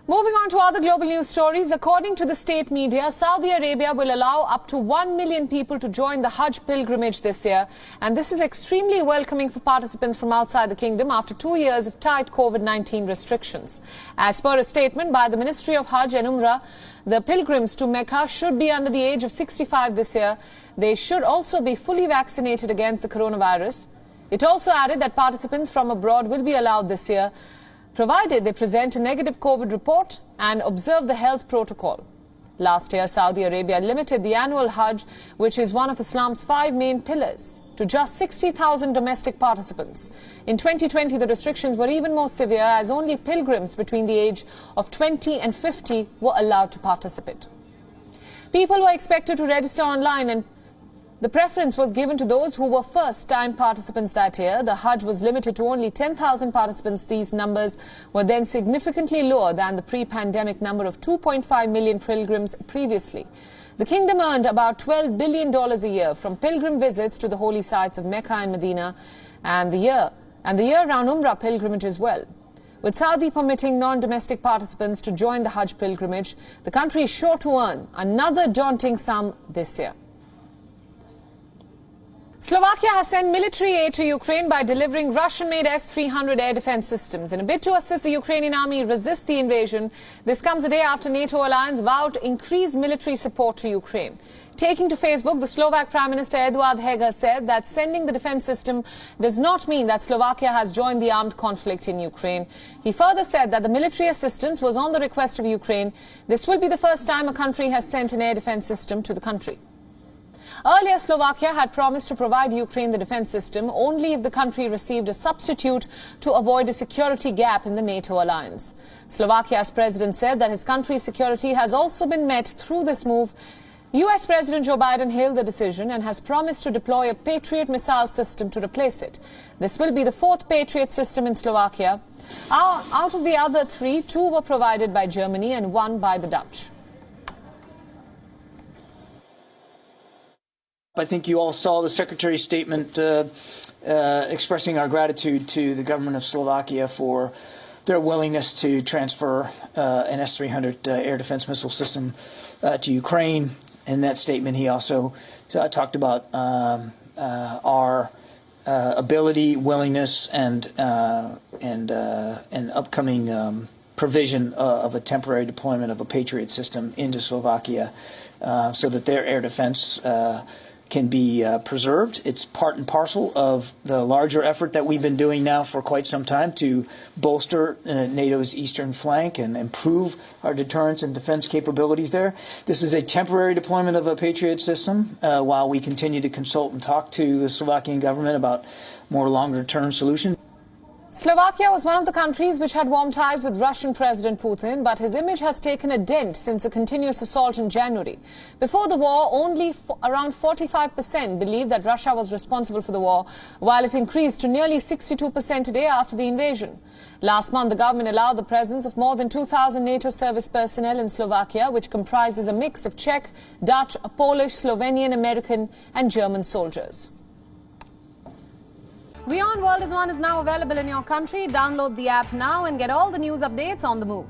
Moving on to other global news stories, according to the state media, Saudi Arabia will allow up to 1 million people to join the Hajj pilgrimage this year. And this is extremely welcoming for participants from outside the kingdom after 2 years of tight COVID-19 restrictions. As per a statement by the Ministry of Hajj and Umrah, the pilgrims to Mecca should be under the age of 65 this year. They should also be fully vaccinated against the coronavirus. It also added that participants from abroad will be allowed this year, provided they present a negative COVID report and observe the health protocol. Last year, Saudi Arabia limited the annual Hajj, which is one of Islam's 5 main pillars, to just 60,000 domestic participants. In 2020, the restrictions were even more severe, as only pilgrims between the age of 20 and 50 were allowed to participate. People were expected to register online, and the preference was given to those who were first-time participants that year. The Hajj was limited to only 10,000 participants. These numbers were then significantly lower than the pre-pandemic number of 2.5 million pilgrims previously. The kingdom earned about $12 billion a year from pilgrim visits to the holy sites of Mecca and Medina, and the year-round Umrah pilgrimage as well. With Saudi permitting non-domestic participants to join the Hajj pilgrimage, the country is sure to earn another daunting sum this year. Slovakia has sent military aid to Ukraine by delivering Russian-made S-300 air defense systems. In a bid to assist the Ukrainian army resist the invasion, this comes a day after NATO alliance vowed to increase military support to Ukraine. Taking to Facebook, the Slovak Prime Minister Eduard Heger said that sending the defense system does not mean that Slovakia has joined the armed conflict in Ukraine. He further said that the military assistance was on the request of Ukraine. This will be the first time a country has sent an air defense system to the country. Earlier, Slovakia had promised to provide Ukraine the defense system only if the country received a substitute to avoid a security gap in the NATO alliance. Slovakia's president said that his country's security has also been met through this move. US President Joe Biden hailed the decision and has promised to deploy a Patriot missile system to replace it. This will be the 4th Patriot system in Slovakia. Out of the other 3, 2 were provided by Germany and 1 by the Dutch. I think you all saw the Secretary's statement expressing our gratitude to the government of Slovakia for their willingness to transfer an S-300 air defense missile system to Ukraine. In that statement, he also talked about our ability, willingness, and upcoming provision of a temporary deployment of a Patriot system into Slovakia so that their air defense can be preserved. It's part and parcel of the larger effort that we've been doing now for quite some time to bolster NATO's eastern flank and improve our deterrence and defense capabilities there. This is a temporary deployment of a Patriot system while we continue to consult and talk to the Slovakian government about more longer-term solutions. Slovakia was one of the countries which had warm ties with Russian President Putin, but his image has taken a dent since a continuous assault in January. Before the war, only around 45% believed that Russia was responsible for the war, while it increased to nearly 62% today after the invasion. Last month, the government allowed the presence of more than 2,000 NATO service personnel in Slovakia, which comprises a mix of Czech, Dutch, Polish, Slovenian, American and German soldiers. Beyond World is One is now available in your country. Download the app now and get all the news updates on the move.